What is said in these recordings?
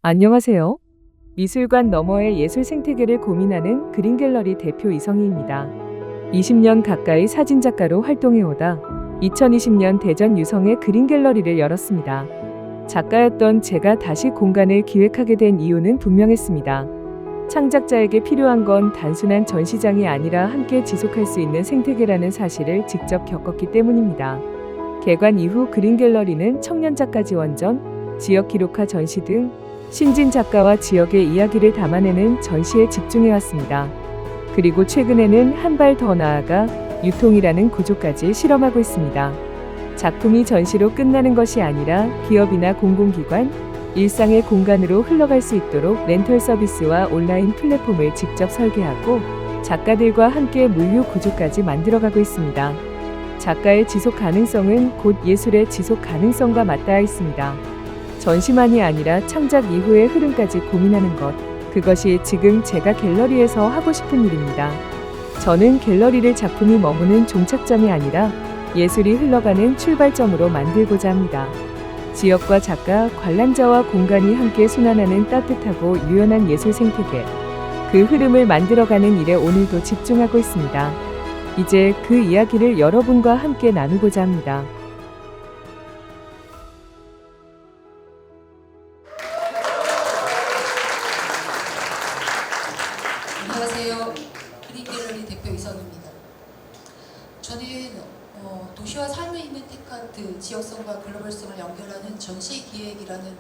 안녕하세요. 미술관 너머의 예술 생태계를 고민하는 그린갤러리 대표 이성희입니다. 20년 가까이 사진작가로 활동해오다 2020년 대전 유성에 그린갤러리를 열었습니다. 작가였던 제가 다시 공간을 기획하게 된 이유는 분명했습니다. 창작자에게 필요한 건 단순한 전시장이 아니라 함께 지속할 수 있는 생태계라는 사실을 직접 겪었기 때문입니다. 개관 이후 그린갤러리는 청년작가 지원전, 지역 기록화 전시 등 신진 작가와 지역의 이야기를 담아내는 전시에 집중해왔습니다. 그리고 최근에는 한 발 더 나아가 유통이라는 구조까지 실험하고 있습니다. 작품이 전시로 끝나는 것이 아니라 기업이나 공공기관, 일상의 공간으로 흘러갈 수 있도록 렌털 서비스와 온라인 플랫폼을 직접 설계하고 작가들과 함께 물류 구조까지 만들어가고 있습니다. 작가의 지속 가능성은 곧 예술의 지속 가능성과 맞닿아 있습니다. 전시만이 아니라 창작 이후의 흐름까지 고민하는 것, 그것이 지금 제가 갤러리에서 하고 싶은 일입니다. 저는 갤러리를 작품이 머무는 종착점이 아니라 예술이 흘러가는 출발점으로 만들고자 합니다. 지역과 작가, 관람자와 공간이 함께 순환하는 따뜻하고 유연한 예술 생태계, 그 흐름을 만들어가는 일에 오늘도 집중하고 있습니다. 이제 그 이야기를 여러분과 함께 나누고자 합니다. 안녕하세요. 그린갤러리 대표 이성입니다. 저는 도시와 삶을 잇는 테크아트, 지역성과 글로벌성을 연결하는 전시 기획이라는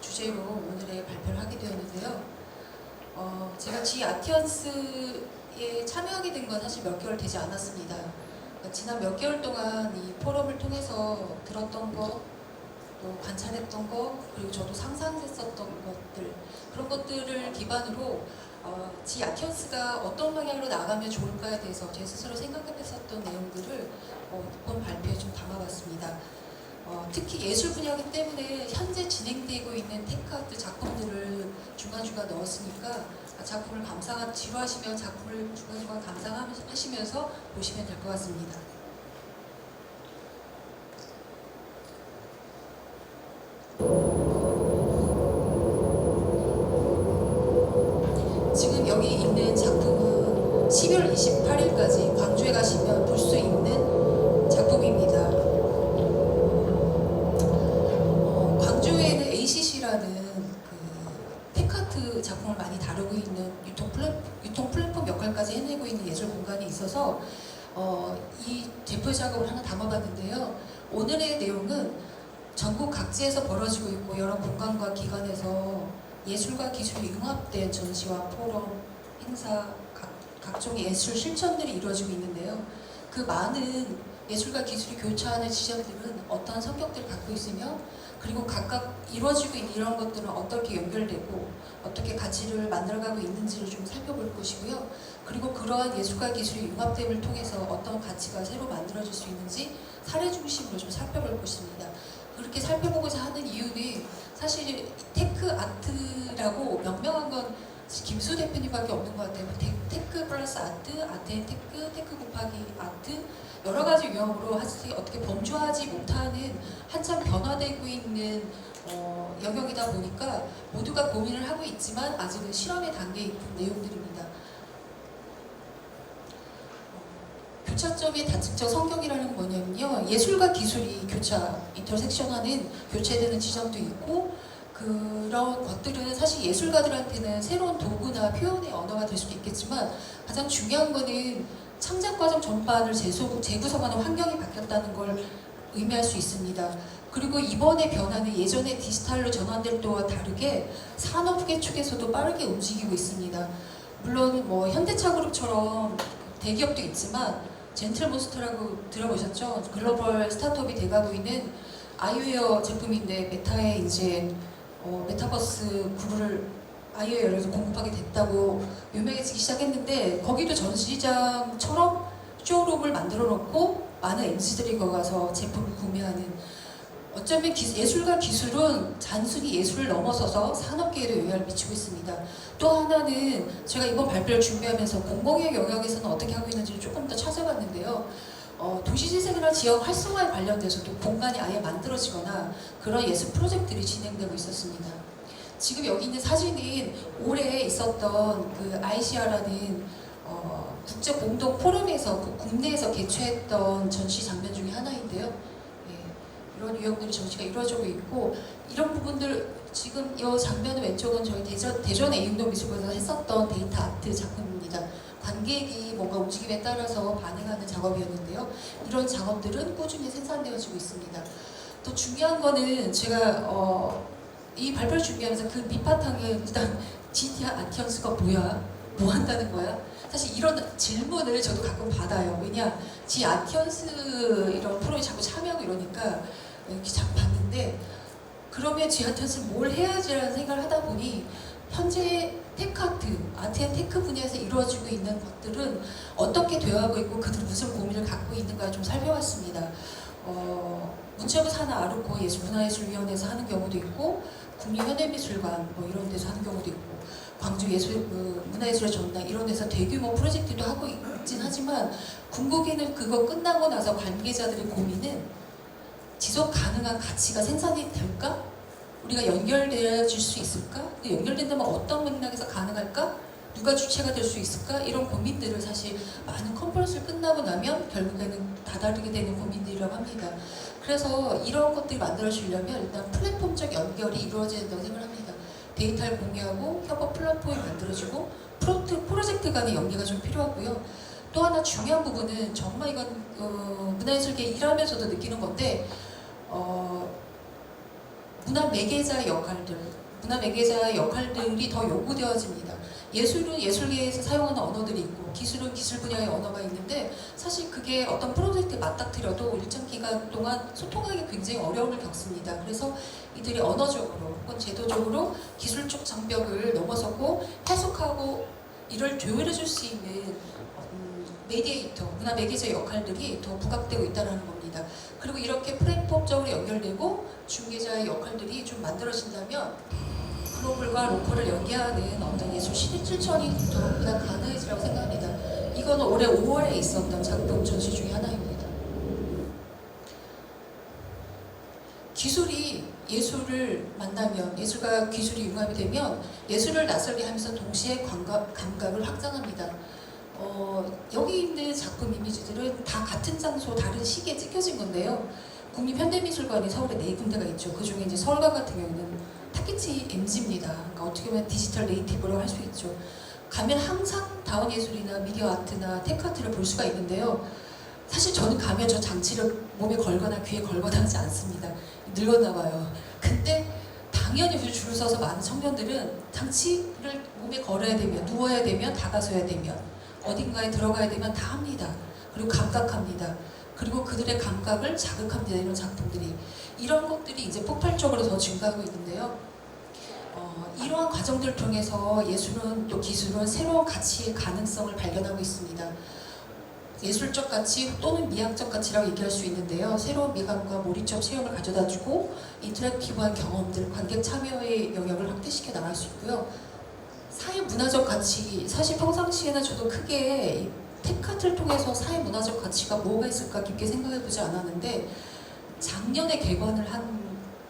주제로 오늘의 발표를 하게 되었는데요. 제가 G 아티언스에 참여하게 된 건 사실 몇 개월 되지 않았습니다. 지난 몇 개월 동안 이 포럼을 통해서 들었던 거, 또 관찰했던 거, 그리고 저도 상상했었던 것들, 그런 것들을 기반으로 G 아티언스가 어떤 방향으로 나가면 좋을까에 대해서 제 스스로 생각했었던 내용들을 이번 발표에 좀 담아봤습니다. 특히 예술 분야이기 때문에 현재 진행되고 있는 테크아트 작품들을 중간중간 넣었으니까 작품을 지루하시면 작품을 중간중간 감상하시면서 보시면 될 것 같습니다. 지금 여기 있는 작품은 12월 28일까지 광주에 가시면 볼 수 있는 작품입니다. 광주에는 ACC라는 테크아트 작품을 많이 다루고 있는 유통 플랫폼 역할까지 해내고 있는 예술 공간이 있어서 이 대표 작업을 하나 담아봤는데요. 오늘의 내용은 전국 각지에서 벌어지고 있고 여러 공간과 기관에서 예술과 기술이 융합된 전시와 포럼, 행사, 각종의 예술 실천들이 이루어지고 있는데요. 그 많은 예술과 기술이 교차하는 지점들은 어떠한 성격들을 갖고 있으며 그리고 각각 이루어지고 있는 이런 것들은 어떻게 연결되고 어떻게 가치를 만들어가고 있는지를 좀 살펴볼 것이고요. 그리고 그러한 예술과 기술의 융합됨을 통해서 어떤 가치가 새로 만들어질 수 있는지 사례 중심으로 좀 살펴볼 것입니다. 그렇게 살펴보고자 하는 이유는 사실 테크 아트라고 명명한 건 김수 대표님밖에 없는 것 같아요. 테크 플러스 아트, 아트 앤 테크, 테크 곱하기 아트, 여러 가지 유형으로 어떻게 범주하지 못하는 한참 변화되고 있는 영역이다 보니까 모두가 고민을 하고 있지만 아직은 실험의 단계에 있는 내용들입니다. 교차점의 다층적 성격이라는 건 뭐냐면요, 예술과 기술이 인터섹션하는 교체되는 지점도 있고, 그런 것들은 사실 예술가들한테는 새로운 도구나 표현의 언어가 될 수도 있겠지만 가장 중요한 거는 창작 과정 전반을 재구성하는 환경이 바뀌었다는 걸 의미할 수 있습니다. 그리고 이번의 변화는 예전에 디지털로 전환될 때와 다르게 산업계 쪽에서도 빠르게 움직이고 있습니다. 물론 현대차그룹처럼 대기업도 있지만 젠틀몬스터라고 들어보셨죠? 글로벌 스타트업이 돼가고 있는 아이웨어 제품인데 메타에 이제 메타버스 구글을 아이웨어에서 공급하게 됐다고 유명해지기 시작했는데 거기도 전시장처럼 쇼룸을 만들어 놓고 많은 MZ들이 거기 가서 제품을 구매하는, 어쩌면 예술과 기술은 단순히 예술을 넘어서서 산업계에도 영향을 미치고 있습니다. 또 하나는 제가 이번 발표를 준비하면서 공공의 영역에서는 어떻게 하고 있는지를 조금 더 찾아봤는데요. 도시재생이나 지역 활성화에 관련돼서도 공간이 아예 만들어지거나 그런 예술 프로젝트들이 진행되고 있었습니다. 지금 여기 있는 사진은 올해 있었던 그 아이시아라는 국제 공동 포럼에서 국내에서 개최했던 전시 장면 중에 하나인데요. 예, 이런 유형들의 전시가 이루어지고 있고 이런 부분들 지금 이 장면 왼쪽은 저희 대전 A운동 미술관에서 했었던 데이터 아트 작품입니다. 관객이 뭔가 움직임에 따라서 반응하는 작업이었는데요. 이런 작업들은 꾸준히 생산되어지고 있습니다. 또 중요한 거는 제가 이 발표를 준비하면서 그 밑바탕에 일단 GT 아티언스가 뭐야? 뭐 한다는 거야? 사실 이런 질문을 저도 가끔 받아요. 왜냐, 지 아티언스 이런 프로에 자꾸 참여하고 이러니까 이렇게 자꾸 봤는데 그러면 지 아티언스 뭘 해야지라는 생각을 하다 보니 현재 테크아트, 아트앤테크 분야에서 이루어지고 있는 것들은 어떻게 되어가고 있고 그들은 무슨 고민을 갖고 있는가 좀 살펴봤습니다. 문체부 산하 아르코 문화예술위원회에서 하는 경우도 있고 국립현대미술관 뭐 이런 데서 하는 경우도 있고 광주 문화예술의 전당 이런 데서 대규모 프로젝트도 하고 있긴 하지만 궁극에는 그거 끝나고 나서 관계자들의 고민은 지속 가능한 가치가 생산이 될까? 우리가 연결되어질 수 있을까? 연결된다면 어떤 맥락에서 가능할까? 누가 주체가 될 수 있을까? 이런 고민들을 사실 많은 컨퍼런스를 끝나고 나면 결국에는 다다르게 되는 고민들이라고 합니다. 그래서 이런 것들이 만들어지려면 일단 플랫폼적 연결이 이루어져야 된다고 생각합니다. 데이터를 공유하고 협업 플랫폼이 만들어지고 프로젝트 간의 연계가 좀 필요하고요. 또 하나 중요한 부분은 정말 이건 문화예술계 일하면서도 느끼는 건데 문화 매개자의 역할들이 더 요구되어집니다. 예술은 예술계에서 사용하는 언어들이 있고 기술은 기술 분야의 언어가 있는데 사실 그게 어떤 프로젝트에 맞닥뜨려도 일정 기간 동안 소통하기 굉장히 어려움을 겪습니다. 그래서 이들이 언어적으로 혹은 제도적으로 기술적 장벽을 넘어서고 해석하고 이를 조율해 줄 수 있는 메디에이터, 문화 매개자 역할들이 더 부각되고 있다는 겁니다. 그리고 이렇게 플랫폼적으로 연결되고 중개자의 역할들이 좀 만들어진다면 글로벌과 로컬을 연계하는 어떤 예술 시대 실천이 더욱더 가능해지라고 생각합니다. 이건 올해 5월에 있었던 작품 전시 중에 하나입니다. 기술이 예술을 만나면 예술과 기술이 융합이 되면 예술을 낯설게 하면서 동시에 감각을 확장합니다. 여기 있는 작품 이미지들은 다 같은 장소, 다른 시기에 찍혀진 건데요. 국립현대미술관이 서울에 4군데가 있죠. 그 중에 이제 서울관 같은 경우는 타케치 MG입니다. 그러니까 어떻게 보면 디지털 네이티브라고 할 수 있죠. 가면 항상 다원예술이나 미디어 아트나 테크 아트를 볼 수가 있는데요. 사실 저는 가면 저 장치를 몸에 걸거나 귀에 걸거나 하지 않습니다. 늙었나 봐요. 근데 당연히 줄을 서서 많은 청년들은 장치를 몸에 걸어야 되면, 누워야 되면, 다가서야 되면, 어딘가에 들어가야 되면 다 합니다. 그리고 감각합니다. 그리고 그들의 감각을 자극합니다. 이런 작품들이. 이런 것들이 이제 폭발적으로 더 증가하고 있는데요. 이러한 과정들을 통해서 예술은 또 기술은 새로운 가치의 가능성을 발견하고 있습니다. 예술적 가치 또는 미학적 가치라고 얘기할 수 있는데요. 새로운 미감과 몰입적 체험을 가져다주고 인터랙티브한 경험들, 관객 참여의 영역을 확대시켜 나갈 수 있고요. 사회문화적 가치, 사실 평상시에는 저도 크게 테크아트를 통해서 사회문화적 가치가 뭐가 있을까 깊게 생각해보지 않았는데 작년에 개관을 한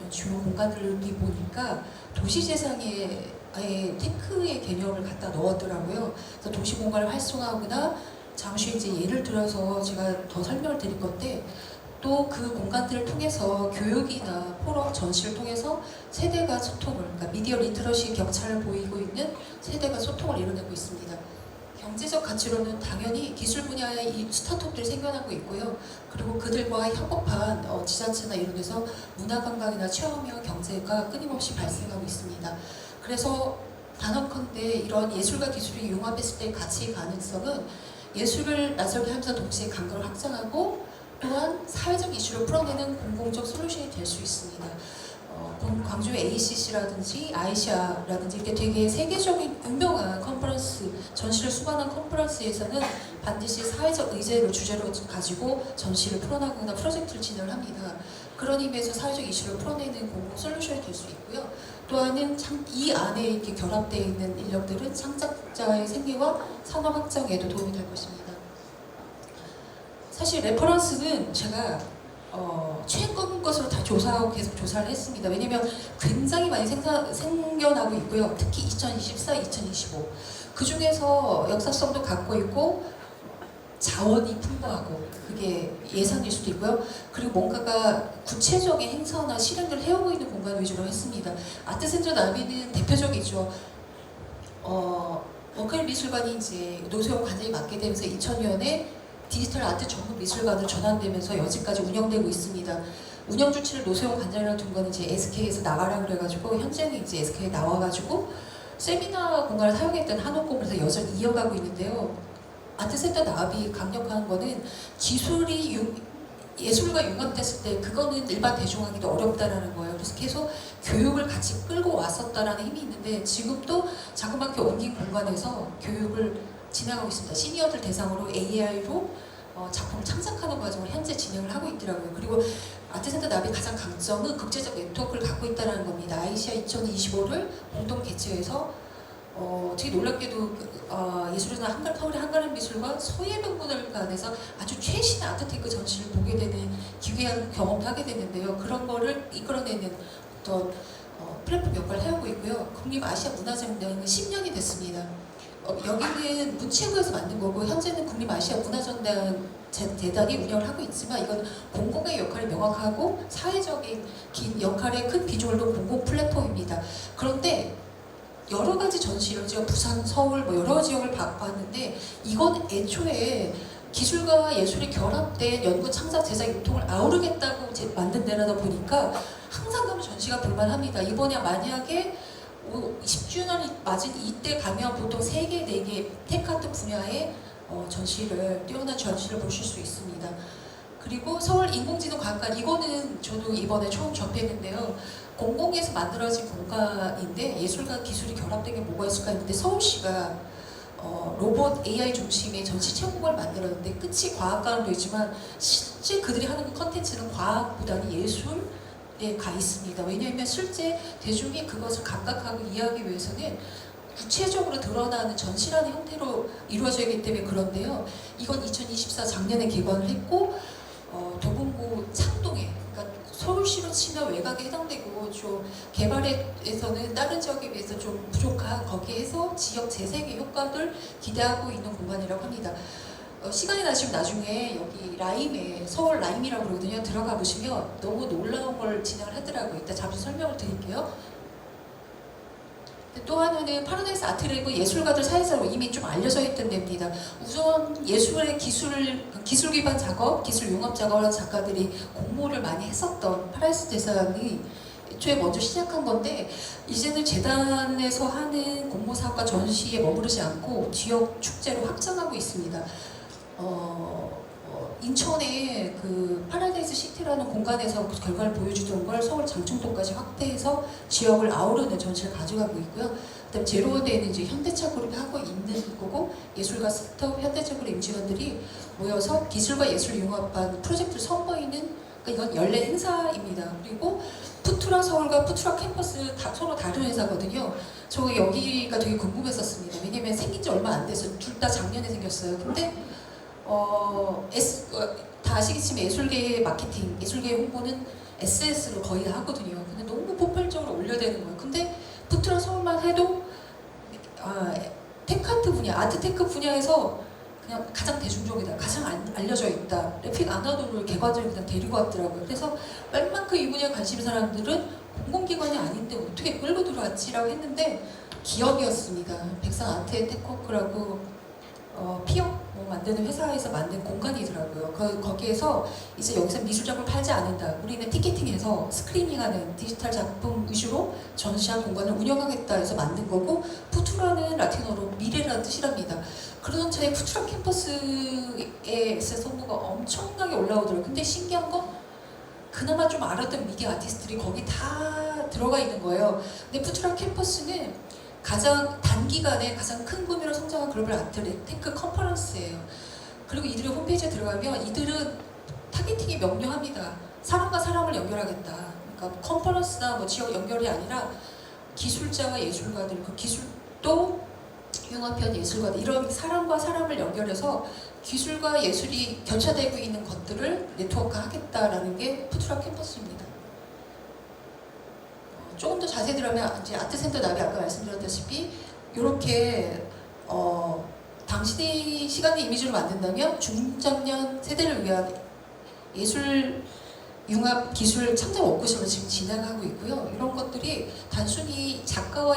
주요 공간들을 보니까 도시재생에 아예 테크의 개념을 갖다 넣었더라고요. 그래서 도시공간을 활성화하거나 잠시 이제 예를 들어서 제가 더 설명을 드릴 건데 또 그 공간들을 통해서 교육이나 포럼, 전시를 통해서 세대 간 소통을, 그러니까 미디어 리터러시 격차를 보이고 있는 세대 간 소통을 이뤄내고 있습니다. 경제적 가치로는 당연히 기술 분야의 이 스타트업들이 생겨나고 있고요. 그리고 그들과 협업한 지자체나 이런 데서 문화관광이나 체험형 경제가 끊임없이 발생하고 있습니다. 그래서 단언컨대 이런 예술과 기술이 융합했을 때의 가치 가능성은 예술을 낯설게 하면서 동시에 감각을 확장하고 또한 사회적 이슈를 풀어내는 공공적 솔루션이 될 수 있습니다. 광주 ACC라든지 아이시아라든지 이렇게 되게 세계적인 유명한 컨퍼런스, 전시를 수반한 컨퍼런스에서는 반드시 사회적 의제를 주제로 가지고 전시를 풀어나가거나 프로젝트를 진행을 합니다. 그런 의미에서 사회적 이슈를 풀어내는 공공 솔루션이 될 수 있고요. 또한은 이 안에 이렇게 결합되어 있는 인력들은 창작자의 생계와 산업 확장에도 도움이 될 것입니다. 사실 레퍼런스는 제가 최근 것으로 다 조사하고 계속 조사를 했습니다. 왜냐면 굉장히 많이 생겨나고 있고요. 특히 2024, 2025. 그 중에서 역사성도 갖고 있고 자원이 풍부하고 그게 예산일 수도 있고요. 그리고 뭔가가 구체적인 행사나 실행을 해오고 있는 공간 위주로 했습니다. 아트센터 남이는 대표적이죠. 워크힐 미술관이 이제 노세용 관장이 맡게 되면서 2000년에 디지털 아트 전문 미술관으로 전환되면서 여지까지 운영되고 있습니다. 운영 주체를 노세용 관장이라고 둔 거는 이제 SK에서 나가라 그래가지고 현재는 이제 SK에 나와가지고 세미나 공간을 사용했던 한옥공원에서 여전히 이어가고 있는데요. 아트센터 나비 강력한 거는 예술과 융합됐을 때 그거는 일반 대중하기도 어렵다라는 거예요. 그래서 계속 교육을 같이 끌고 왔었다라는 힘이 있는데 지금도 자그맣게 옮긴 공간에서 교육을 진행하고 있습니다. 시니어들 대상으로 AI로 작품을 창작하는 과정을 현재 진행을 하고 있더라고요. 그리고 아트센터 나비 가장 강점은 국제적 네트워크를 갖고 있다는 겁니다. 아이시아 2025를 공동 개최해서 되게 놀랍게도 예술이나 서울의 한가람 미술과 서예병문화관에서 아주 최신의 아트테크 전시를 보게 되는 기괴한 경험도 하게 되는데요. 그런 거를 이끌어내는 어떤 플랫폼 역할을 해오고 있고요. 국립아시아문화전당은 10년이 됐습니다. 여기는 문체부에서 만든 거고 현재는 국립아시아문화전당 재단이 운영을 하고 있지만 이건 공공의 역할이 명확하고 사회적인 역할에 큰 비중을 둔 공공 플랫폼입니다. 그런데 여러 가지 전시를 제가 부산, 서울 뭐 여러 지역을 봤는데 이건 애초에 기술과 예술이 결합된 연구, 창작, 제작, 유통을 아우르겠다고 만든 데라다 보니까 항상 가면 전시가 볼만합니다. 이번에 만약에 10주년이 맞은 이때 가면 보통 3개, 4개 테크아트 분야의 뛰어난 전시를 보실 수 있습니다. 그리고 서울 인공지능과학관, 이거는 저도 이번에 처음 접했는데요. 공공에서 만들어진 공간인데 예술과 기술이 결합된 게 뭐가 있을까 했는데 서울시가 로봇 AI 중심의 전시 체험공간을 만들었는데 끝이 과학관으로 있지만 실제 그들이 하는 컨텐츠는 과학보다는 예술에 가 있습니다. 왜냐하면 실제 대중이 그것을 감각하고 이해하기 위해서는 구체적으로 드러나는 전시라는 형태로 이루어져야하기 때문에 그런데요. 이건 2024 작년에 개관을 했고 도봉구 창동에, 그러니까 서울시로 치면 외곽에 해당되고 좀 개발에서는 다른 지역에 비해서 좀 부족한 거기에서 지역 재생의 효과를 기대하고 있는 공간이라고 합니다. 시간이 나시면 나중에 여기 라임에, 서울 라임이라고 그러거든요. 들어가 보시면 너무 놀라운 걸 진행을 하더라고요. 이따 잠시 설명을 드릴게요. 또 하나는 파라다이스 아트랩은 예술가들 사이에서 이미 좀 알려져 있던 데입니다. 우선 예술의 기술 기반 작업, 기술 융합 작업을 하는 작가들이 공모를 많이 했었던 파라다이스 재단이 애초에 먼저 시작한 건데 이제는 재단에서 하는 공모 사업과 전시에 머무르지 않고 지역 축제로 확장하고 있습니다. 인천의 그 파라다이스 시티라는 공간에서 그 결과를 보여주던 걸 서울 장충동까지 확대해서 지역을 아우르는 전시를 가져가고 있고요. 그다음 제로원대에는 이제 현대차 그룹이 하고 있는 거고 예술가 스타트업 현대차 그룹 임직원들이 모여서 기술과 예술 융합한 프로젝트를 선보이는 이건 연례 행사입니다. 그리고 푸투라 서울과 푸투라 캠퍼스 서로 다른 회사거든요. 저 여기가 되게 궁금했었습니다. 왜냐면 생긴 지 얼마 안 돼서 둘 다 작년에 생겼어요. 근데 다 아시겠지만 예술계의 마케팅, 예술계의 홍보는 SNS로 거의 다 하거든요. 근데 너무 폭발적으로 올려야 되는 거예요. 근데 푸트라 서울만 해도 테크아트 분야, 아트테크 분야에서 그냥 가장 대중적이다, 가장 알려져 있다. 래픽 아나도를 개관적으로 그냥 데리고 왔더라고요. 그래서 웬만큼 이 분야에 관심 있는 사람들은 공공기관이 아닌데 어떻게 끌고 들어왔지라고 했는데 기업이었습니다. 백상 아트앤테크워크라고 피어 만드는 회사에서 만든 공간이더라고요. 거기에서 이제 여기서 미술작품을 팔지 않는다. 우리는 티켓팅해서 스크리닝하는 디지털 작품 위주로 전시한 공간을 운영하겠다 해서 만든 거고 푸투라는 라틴어로 미래라는 뜻이랍니다. 그러던 차에 푸투라 캠퍼스의 SS 홍보가 엄청나게 올라오더라고요. 근데 신기한 건 그나마 좀 알았던 미디 아티스트들이 거기 다 들어가 있는 거예요. 근데 푸투라 캠퍼스는 가장 단기간에 가장 큰规模로 성장한 글로벌 아트테크 컨퍼런스예요. 그리고 이들의 홈페이지에 들어가면 이들은 타겟팅이 명료합니다. 사람과 사람을 연결하겠다. 그러니까 컨퍼런스나 뭐 지역 연결이 아니라 기술자와 예술가들, 그 기술도 융합한 예술가들, 이런 사람과 사람을 연결해서 기술과 예술이 교차되고 있는 것들을 네트워크하겠다라는 게 푸투라 캠퍼스입니다. 조금 더 자세히 들어가면 이제 아트센터 나비 아까 말씀드렸다시피 이렇게 당신의 시간의 이미지로 만든다면 중장년 세대를 위한 예술 융합 기술 창작 워크숍을 지금 진행하고 있고요. 이런 것들이 단순히 작가와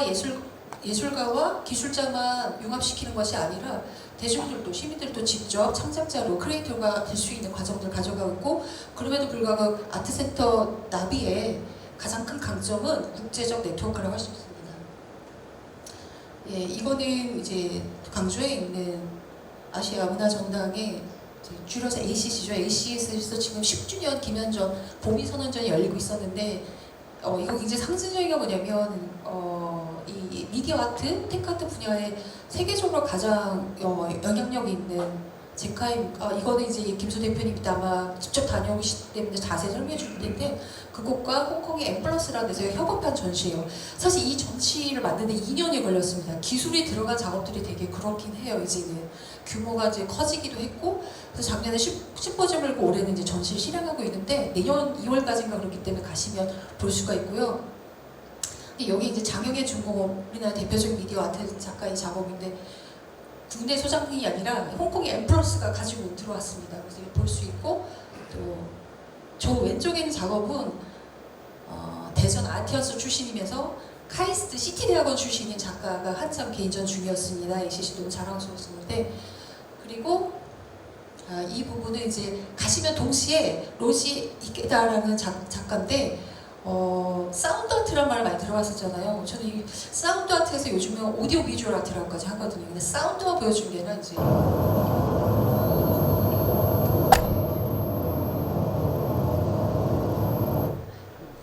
예술가와 기술자만 융합시키는 것이 아니라 대중들도 시민들도 직접 창작자로 크리에이터가 될 수 있는 과정들을 가져가고 있고, 그럼에도 불구하고 아트센터 나비의 가장 큰 강점은 국제적 네트워크라고 할 수 있습니다. 예, 이거는 이제 광주에 있는 아시아 문화전당에 줄여서 ACC죠. ACC에서 지금 10주년 기념전 봄이 선언전이 열리고 있었는데 이거 굉장히 상징적인 게 뭐냐면 이 미디어 아트, 테크아트 분야에 세계적으로 가장 영향력이 있는 제카임, 이거는 이제 김수 대표님이 아마 직접 다녀오시기 때문에 자세히 설명해 줄 텐데, 그곳과 홍콩의 엠플러스라는 데서 협업한 전시예요. 사실 이 전시를 만드는데 2년이 걸렸습니다. 기술이 들어간 작업들이 되게 그렇긴 해요. 이제는 규모가 이제 커지기도 했고, 그래서 작년에 심포지엄을 열고 올해는 이제 전시를 실행하고 있는데 내년 2월까지인가 그렇기 때문에 가시면 볼 수가 있고요. 여기 이제 장영애 중공업, 우리나라 대표적인 미디어 아트 작가의 작업인데 국내 소장품이 아니라 홍콩의 엠플러스가 가지고 들어왔습니다. 그래서 볼 수 있고, 또 저 왼쪽에 있는 작업은 대전 아티언스 출신이면서 카이스트 시티대학원 출신인 작가가 한참 개인전 중이었습니다. ACC 너무 자랑스러웠는데, 그리고 이 부분은 이제 가시면 동시에 로지 이케다라는 작가인데 사운드 아트란 말을 많이 들어봤었잖아요. 저는 이 사운드 아트에서 요즘은 오디오 비주얼 아트라고까지 하거든요. 근데 사운드만 보여준 게 아니라 이제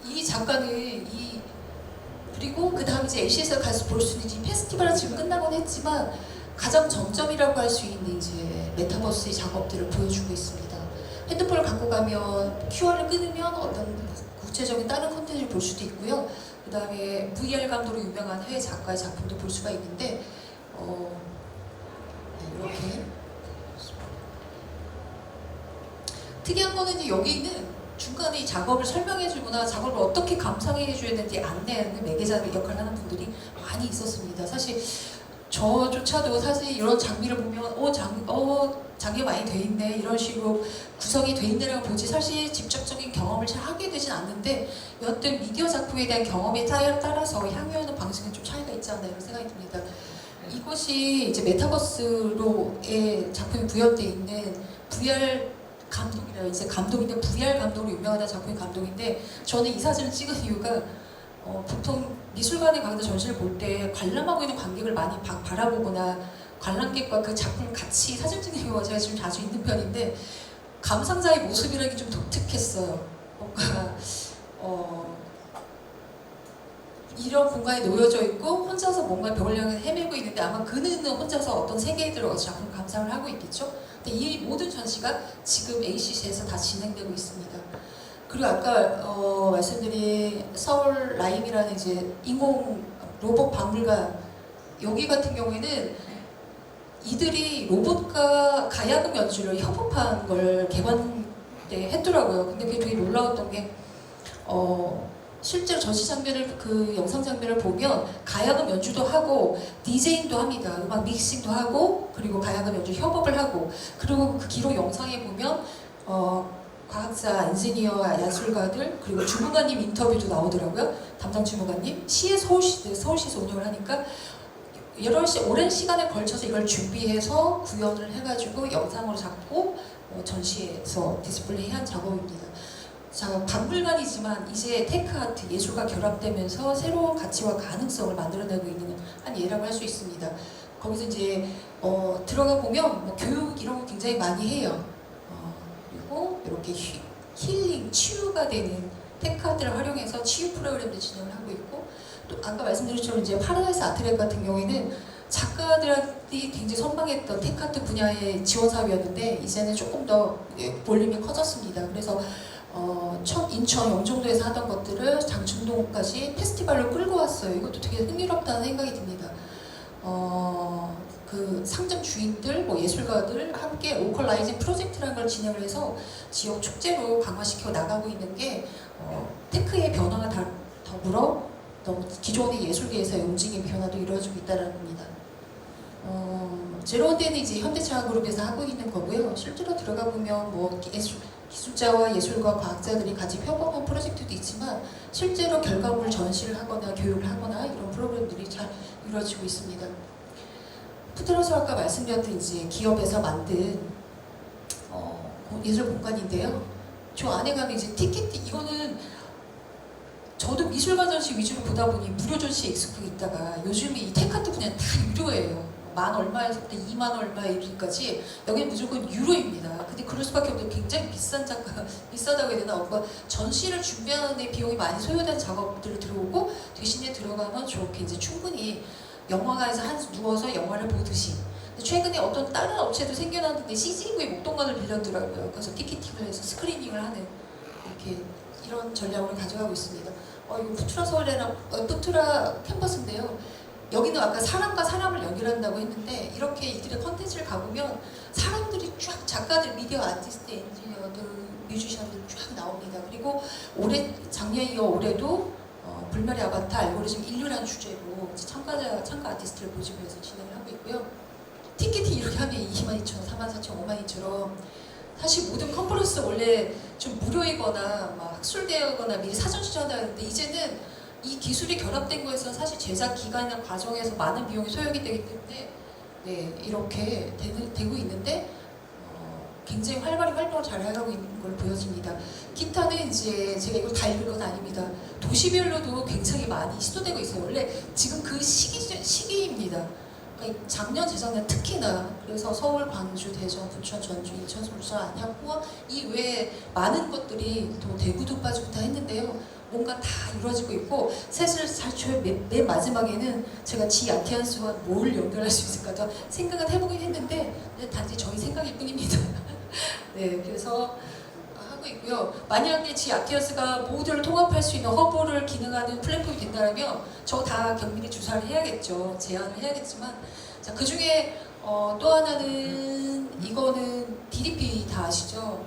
이 작가는 그리고 그 다음 이제 AC에서 가서 볼 수 있는, 이 페스티벌은 지금 끝나곤 했지만 가장 정점이라고 할 수 있는 이제 메타버스의 작업들을 보여주고 있습니다. 핸드폰을 갖고 가면 QR을 끊으면 어떤 구체적인 다른 콘텐츠를 볼 수도 있고요. 그 다음에 VR 감독으로 유명한 해외 작가의 작품도 볼 수가 있는데 이렇게 특이한 거는 이제 여기는 중간에 이 작업을 설명해주거나 작업을 어떻게 감상해줘야 되는지 안내하는 매개자 역할을 하는 분들이 많이 있었습니다. 사실 저조차도 사실 이런 장비를 보면 장비가 많이 돼 있네, 이런 식으로 구성이 돼 있네라고 보지 사실 직접적인 경험을 잘 하게 되진 않는데, 여튼 미디어 작품에 대한 경험에 따라서 향유하는 방식은 좀 차이가 있지 않나 이런 생각이 듭니다. 이것이 이제 메타버스로의 작품이 구현되어 있는 VR 감독이라, 이제 감독인데 VR 감독으로 유명하다는 작품의 감독인데, 저는 이 사진을 찍은 이유가 보통 미술관에 가서 전시를 볼 때 관람하고 있는 관객을 많이 바라보거나 관람객과 그 작품을 같이 사진 찍는 경우가 제가 지금 자주 있는 편인데, 감상자의 모습이라는 게 좀 독특했어요. 뭔가 이런 공간에 놓여져 있고 혼자서 뭔가 벽을 향해 헤매고 있는데 아마 그는 혼자서 어떤 세계에 들어가서 작품 감상을 하고 있겠죠. 근데 이 모든 전시가 지금 ACC에서 다 진행되고 있습니다. 그리고 아까 말씀드린 서울 라임이라는 이제 인공 로봇 박물관, 여기 같은 경우에는 이들이 로봇과 가야금 연주를 협업한 걸 개관 때 했더라고요. 근데 그게 되게 놀라웠던 게 실제로 전시 장면을, 그 영상 장면을 보면 가야금 연주도 하고 디제잉도 합니다. 음악 믹싱도 하고, 그리고 가야금 연주 협업을 하고, 그리고 그 기록 영상에 보면 과학자, 엔지니어, 예술가들, 그리고 주무관님 인터뷰도 나오더라고요. 담당 주무관님. 서울시에서 운영을 하니까 오랜 시간에 걸쳐서 이걸 준비해서 구현을 해가지고 영상으로 잡고 전시에서 디스플레이한 작업입니다. 자, 박물관이지만 이제 테크아트, 예술과 결합되면서 새로운 가치와 가능성을 만들어내고 있는 한 예라고 할 수 있습니다. 거기서 이제 들어가 보면 뭐 교육 이런 거 굉장히 많이 해요. 그리고 이렇게 힐링, 치유가 되는 테크아트를 활용해서 치유 프로그램도 진행을 하고 있고, 또 아까 말씀드린 것처럼 이제 파라다이스 아트랩 같은 경우에는 작가들이 굉장히 선망했던 테크아트 분야의 지원 사업이었는데 이제는 조금 더 볼륨이 커졌습니다. 그래서 인천 영종도에서 하던 것들을 장충동까지 페스티벌로 끌고 왔어요. 이것도 되게 흥미롭다는 생각이 듭니다. 그 상점 주인들, 예술가들 함께 로컬라이징 프로젝트라는 걸 진행을 해서 지역 축제로 강화시켜 나가고 있는 게 테크의 변화와 더불어 어떤 기존의 예술계에서의 움직임 변화도 이루어지고 있다는 겁니다. 제로원대는 이제 현대차 그룹에서 하고 있는 거고요. 실제로 들어가 보면 뭐 기술자와 예술가, 과학자들이 같이 협업한 프로젝트도 있지만 실제로 결과물 전시를 하거나 교육을 하거나 이런 프로그램들이 잘 이루어지고 있습니다. 푸트러스 아까 말씀드렸던 이제 기업에서 만든 예술 공간인데요. 저 안에 가면 이제 티켓 이거는 저도 미술관 전시 위주로 보다 보니 무료 전시에 익숙하게 있다가 요즘에 이 테카도 그냥 다 유료예요. 만 얼마에서부터 2만 얼마 이르기까지 여기는 무조건 유로입니다. 근데 그럴 수밖에 없는 굉장히 비싼 작가, 비싸다고 해야 되나? 뭔가 전시를 준비하는 데 비용이 많이 소요된 작업들이 들어오고 대신에 들어가면 저렇게 이제 충분히 영화관에서 누워서 영화를 보듯이. 최근에 어떤 다른 업체도 생겨났는데 CGV의 목동관을 빌렸더라고요. 그래서 티켓팅을 해서 스크리닝을 하는 이렇게 이런 전략을 가져가고 있습니다. 이거 푸트라 서울이랑 푸트라 캠퍼스인데요. 여기는 아까 사람과 사람을 연결한다고 했는데 이렇게 이들의 컨텐츠를 가보면 사람들이 쫙 작가들, 미디어 아티스트, 엔지니어들, 뮤지션들 쫙 나옵니다. 그리고 작년 이어 올해도 불멸의 아바타 알고리즘 인류라는 주제로 참가 아티스트를 모집해서 진행을 하고 있고요. 티켓팅 이렇게 하면 22,000원, 44,000원, 52,000원 사실 모든 컨퍼런스 원래 좀 무료이거나 막 학술되거나 미리 사전 시전해야 하는데 이제는 이 기술이 결합된 거에서 사실 제작 기간이나 과정에서 많은 비용이 소요가 되기 때문에 네, 이렇게 되고 있는데 굉장히 활발히 활동을 잘 해가고 있는 걸 보여집니다. 기타는 이제 제가 이걸 다 읽을 건 아닙니다. 도시별로도 굉장히 많이 시도되고 있어요. 원래 지금 그 시기입니다. 그러니까 작년, 재작년 특히나 그래서 서울, 광주, 대전, 부천, 전주, 인천, 울산, 안양, 포항 이 외에 많은 것들이 또 대구도 빠지고 다 했는데요. 뭔가 다 이루어지고 있고 사실 맨 마지막에는 제가 지아티안스와 뭘 연결할 수 있을까 생각은 해보긴 했는데 단지 저희 생각일 뿐입니다. 네, 그래서 하고 있고요. 만약에 지아티안스가 모두를 통합할 수 있는 허브를 기능하는 플랫폼이 된다면 저 다 경민이 주사를 해야겠죠. 제안을 해야겠지만 자, 그 중에 또 하나는 이거는 DDP 다 아시죠?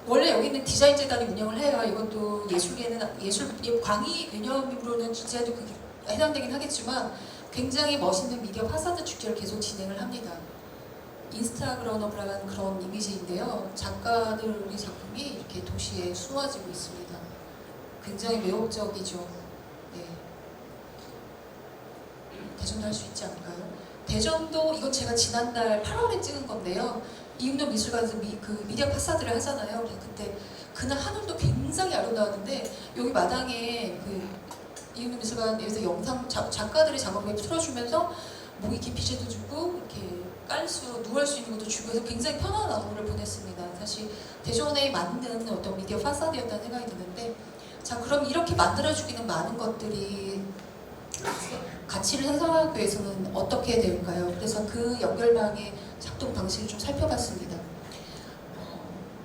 원래 여기는 디자인재단이 운영을 해요. 이것도 예술계는 예술 광의 개념으로는 주제도 그게 해당되긴 하겠지만 굉장히 멋있는 미디어 파사드 축제를 계속 진행을 합니다. 인스타그램이라는 그런 이미지인데요. 작가들의 작품이 이렇게 도시에 수놓아지고 있습니다. 굉장히 매혹적이죠. 네. 대전도 할 수 있지 않을까요? 대전도 이건 제가 지난달 8월에 찍은 건데요. 이음도 미술관에서 그 미디어 파사드를 하잖아요. 그래서 그때 그날 하늘도 굉장히 아름다웠는데 여기 마당에 그 이음도 미술관에서 영상 작가들의 작업을 틀어주면서 목이 깊이제도 주고 이렇게 누울 수 있는 것도 주고 해서 굉장히 편안한 하루를 보냈습니다. 사실 대전에 맞는 어떤 미디어 파사드였다는 생각이 드는데 자 그럼 이렇게 만들어주고 있는 많은 것들이 가치를 형성하기 위해서는 어떻게 해야 될까요? 그래서 그 연결망의 작동 방식을 좀 살펴봤습니다.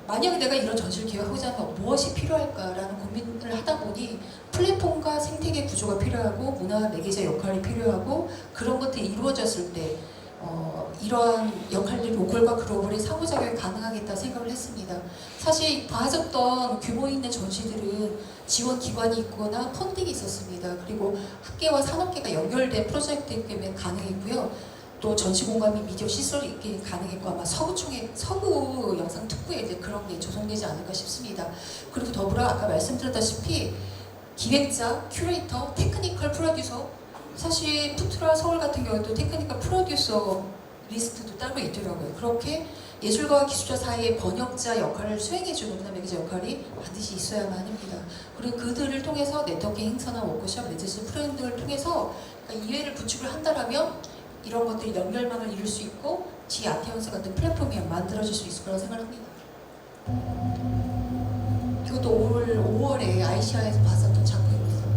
만약에 내가 이런 전시를 기획하고자 하면 무엇이 필요할까라는 고민을 하다 보니 플랫폼과 생태계 구조가 필요하고 문화 매개자 역할이 필요하고 그런 것들이 이루어졌을 때 이러한 역할들이 로컬과 글로벌의 상호작용이 가능하겠다 생각을 했습니다. 사실 봐졌던 규모 있는 전시들은 지원 기관이 있거나 펀딩이 있었습니다. 그리고 학계와 산업계가 연결된 프로젝트이기 때문에 가능했고요. 또 전시 공간 및 미디어 시설이 있게 가능했고 아마 서구 영상 특구에 이제 그런 게 조성되지 않을까 싶습니다. 그리고 더불어 아까 말씀드렸다시피 기획자, 큐레이터, 테크니컬 프로듀서 사실 푸트라 서울 같은 경우도 테크니컬 프로듀서 리스트도 따로 있더라고요. 그렇게 예술가와 기술자 사이의 번역자 역할을 수행해주는 문화 매개자 역할이 반드시 있어야만 합니다. 그리고 그들을 통해서 네트워킹 행사나 워크숍, 매체스 프로그램 등을 통해서 그러니까 이해를 구축을 한다라면 이런 것들이 연결망을 이룰 수 있고 지아티언스 같은 플랫폼이 만들어질 수 있을 거라고 생각합니다. 이것도 올 5월에 아이시아에서 봤었던 작품입니다.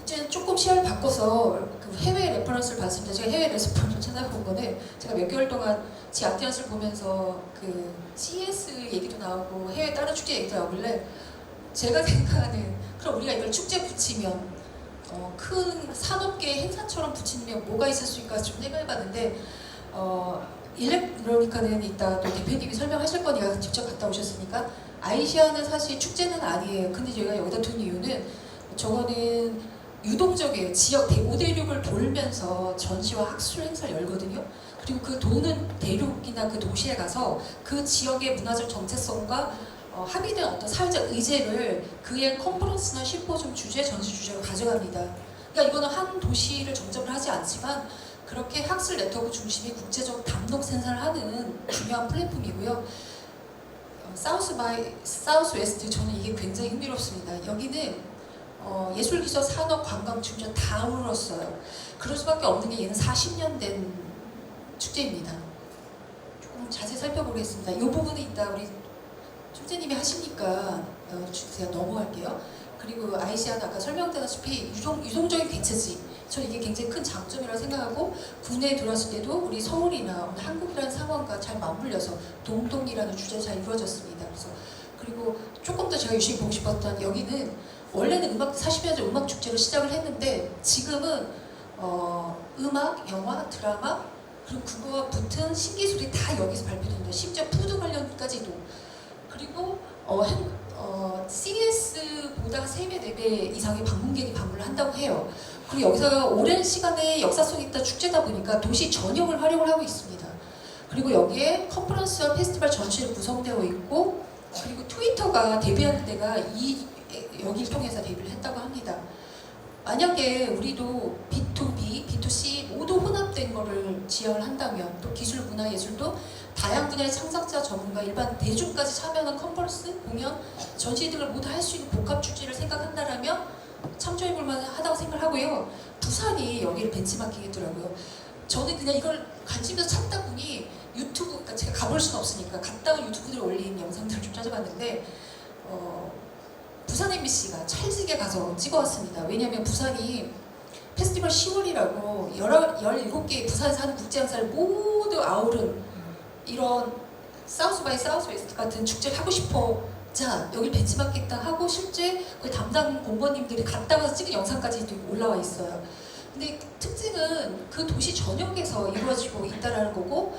이제 조금 시야를 바꿔서 그 해외 레퍼런스를 봤습니다. 제가 해외 레퍼런스를 찾아본 거는 제가 몇 개월 동안 지아티언스를 보면서 그 CES 얘기도 나오고 해외 다른 축제 얘기도 나오길래 제가 생각하는 그럼 우리가 이걸 축제 붙이면 큰 산업계 행사처럼 붙이면 뭐가 있을 수 있을까 좀 생각해봤는데 일렉트로니카는 이따 또 대표님이 설명하실 거니까 직접 갔다 오셨으니까 아이시아는 사실 축제는 아니에요. 근데 제가 여기다 둔 이유는 저거는 유동적이에요. 지역 대5대륙을 돌면서 전시와 학술 행사를 열거든요. 그리고 그 도는 대륙이나 그 도시에 가서 그 지역의 문화적 정체성과 합의된 어떤 사회적 의제를 그의 컨퍼런스나 심포지엄 주제, 전시 주제로 가져갑니다. 그러니까 이거는 한 도시를 정점을 하지 않지만 그렇게 학술 네트워크 중심의 국제적 담록 생산을 하는 중요한 플랫폼이고요. 사우스 웨스트 저는 이게 굉장히 흥미롭습니다. 여기는 예술, 기술, 산업, 관광, 중전 다 아우렀어요. 그럴 수밖에 없는 게 얘는 40년 된 축제입니다. 조금 자세히 살펴보겠습니다. 이 부분은 이따 우리 총재님이 하시니까 제가 넘어갈게요. 그리고 아이시아는 아까 설명드렸다시피 유동적인 개체지. 저는 이게 굉장히 큰 장점이라고 생각하고 국내에 들어왔을 때도 우리 서울이나 한국이라는 상황과 잘 맞물려서 동동이라는 주제가 잘 이루어졌습니다. 그리고 조금 더 제가 유심히 보고 싶었던 여기는 원래는 음악 40년 전 음악 축제로 시작을 했는데 지금은 음악, 영화, 드라마 그리고 그거와 붙은 신기술이 다 여기서 발표된다. 심지어 푸드 관련까지도. 그리고 CES보다 3배, 4배 이상의 방문객이 방문을 한다고 해요. 그리고 여기서 오랜 시간의 역사성 있다 축제다 보니까 도시 전역을 활용을 하고 있습니다. 그리고 여기에 컨퍼런스와 페스티벌 전시로 구성되어 있고 그리고 트위터가 데뷔한 데가 여기를 통해서 데뷔를 했다고 합니다. 만약에 우리도 B2B, B2C 모두 혼합된 거를 지향을 한다면 또 기술, 문화, 예술도 다양한 분야의 창작자, 전문가, 일반 대중까지 참여하는 컨퍼런스, 공연, 전시 등을 모두 할 수 있는 복합 축제를 생각한다면 참조해볼 만하다고 생각하고요. 부산이 여기를 벤치마킹했더라고요. 저는 그냥 이걸 관심에서 찾다 보니 유튜브, 그러니까 제가 가볼 수는 없으니까 갔다 온 유튜브들이 올린 영상들을 좀 찾아봤는데 부산 MBC가 찰지게 가서 찍어왔습니다. 왜냐하면 부산이 페스티벌 10월이라고 17개의 부산에서 하는 국제행사를 모두 아우른 이런 사우스 바이 사우스 웨스트 같은 축제를 하고 싶어. 자, 여기 벤치마킹 하고 실제 그 담당 공무원님들이 갔다 와서 찍은 영상까지 올라와 있어요. 근데 특징은 그 도시 전역에서 이루어지고 있다라는 거고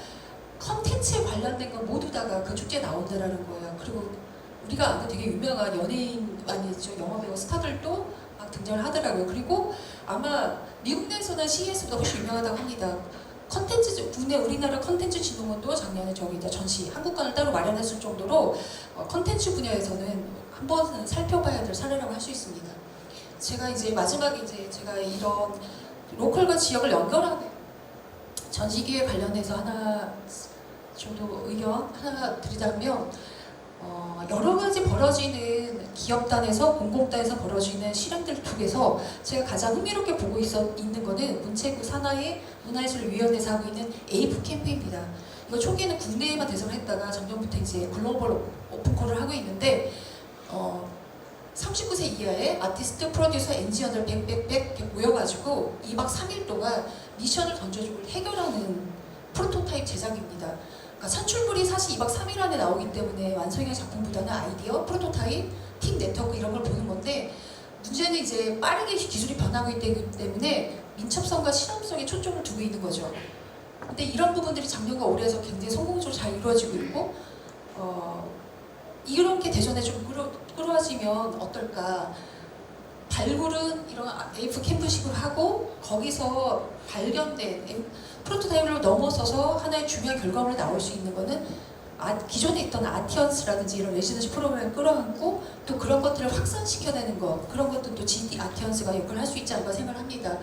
컨텐츠에 관련된 건 모두 다가 그 축제에 나온다라는 거예요. 그리고 우리가 아는 되게 유명한 연예인 아니죠, 영화배우 스타들도 막 등장을 하더라고요. 그리고 아마 미국 내에서는 CES보다 훨씬 유명하다고 합니다. 컨텐츠, 국내 우리나라 컨텐츠 진흥원도 작년에 저기 이제 전시 한국관을 따로 마련했을 정도로 컨텐츠 분야에서는 한 번은 살펴봐야 될 사례라고 할 수 있습니다. 제가 이제 마지막에 이제 제가 이런 로컬과 지역을 연결하는 전시 기회 관련해서 하나 정도 의견 하나 드리자면 여러 가지 벌어지는 기업단에서 공공단에서 벌어지는 실행들 통해서 제가 가장 흥미롭게 보고 있는 거는 문체부 산하의 문화예술위원회에서 하고 있는 에이프 캠프입니다. 이거 초기에는 국내에만 대선을 했다가 작년부터 이제 글로벌 오픈콜을 하고 있는데 39세 이하의 아티스트, 프로듀서, 엔지니어들 100 모여가지고 2박 3일 동안 미션을 던져주고 해결하는 프로토타입 제작입니다. 그러니까 산출물이 사실 2박 3일 안에 나오기 때문에 완성의 작품보다는 아이디어, 프로토타입, 팀 네트워크 이런 걸 보는 건데 문제는 이제 빠르게 기술이 변하고 있기 때문에 민첩성과 실험성에 초점을 두고 있는 거죠. 근데 이런 부분들이 작년과 올해에서 굉장히 성공적으로 잘 이루어지고 있고 이렇게 대전에 좀 끌어와지면 어떨까. 발굴은 이런 AF 캠프식으로 하고 거기서 발견된 프로토타입을 넘어서서 하나의 중요한 결과물이 나올 수 있는 거는 기존에 있던 아티언스라든지 이런 레지던시 프로그램을 끌어안고 또 그런 것들을 확산시켜내는 것, 그런 것들도 GD 아티언스가 역할을 할 수 있지 않을까 생각을 합니다.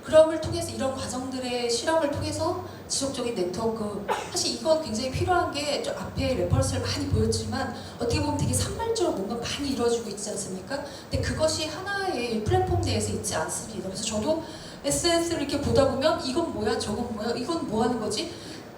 그럼을 통해서 이런 과정들의 실험을 통해서 지속적인 네트워크, 사실 이건 굉장히 필요한 게 저 앞에 레퍼런스를 많이 보였지만 어떻게 보면 되게 산발적으로 뭔가 많이 이루어지고 있지 않습니까? 근데 그것이 하나의 플랫폼 내에서 있지 않습니다. 그래서 저도 SNS를 이렇게 보다 보면 이건 뭐야 저건 뭐야 이건 뭐 하는 거지?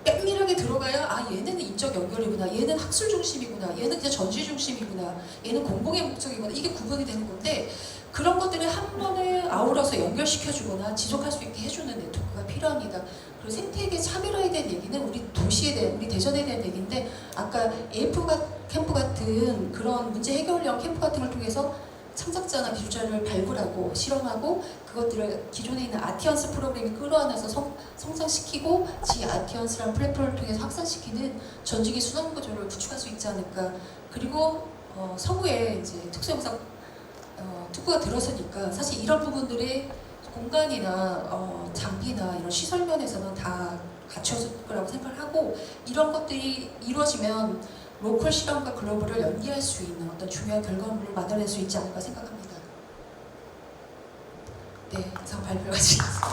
백밀하게 들어가야 얘는 인적 연결이구나, 얘는 학술 중심이구나, 얘는 그냥 전시 중심이구나, 얘는 공공의 목적이구나, 이게 구분이 되는 건데 그런 것들을 한 번에 아우러서 연결시켜주거나 지속할 수 있게 해주는 네트워크가 필요합니다. 그리고 생태계 차별화에 대한 얘기는 우리 도시에 대한, 우리 대전에 대한 얘기인데 아까 AF 캠프 같은 그런 문제 해결형 캠프 같은 걸 통해서 창작자나 기술자를 발굴하고 실험하고 그것들을 기존에 있는 아티언스 프로그램이 끌어안아서 성장시키고 지 아티언스라는 플랫폼을 통해서 확산시키는 전직의 순환 구조를 구축할 수 있지 않을까. 그리고 서구에 이제 특수영상 특구가 들어서니까 사실 이런 부분들의 공간이나 장비나 이런 시설 면에서는 다 갖춰질 거라고 생각을 하고 이런 것들이 이루어지면 로컬 실험과 글로벌을 연계할 수 있는 어떤 중요한 결과물을 만들어낼 수 있지 않을까 생각합니다. 네, 이상 발표를 마치겠습니다.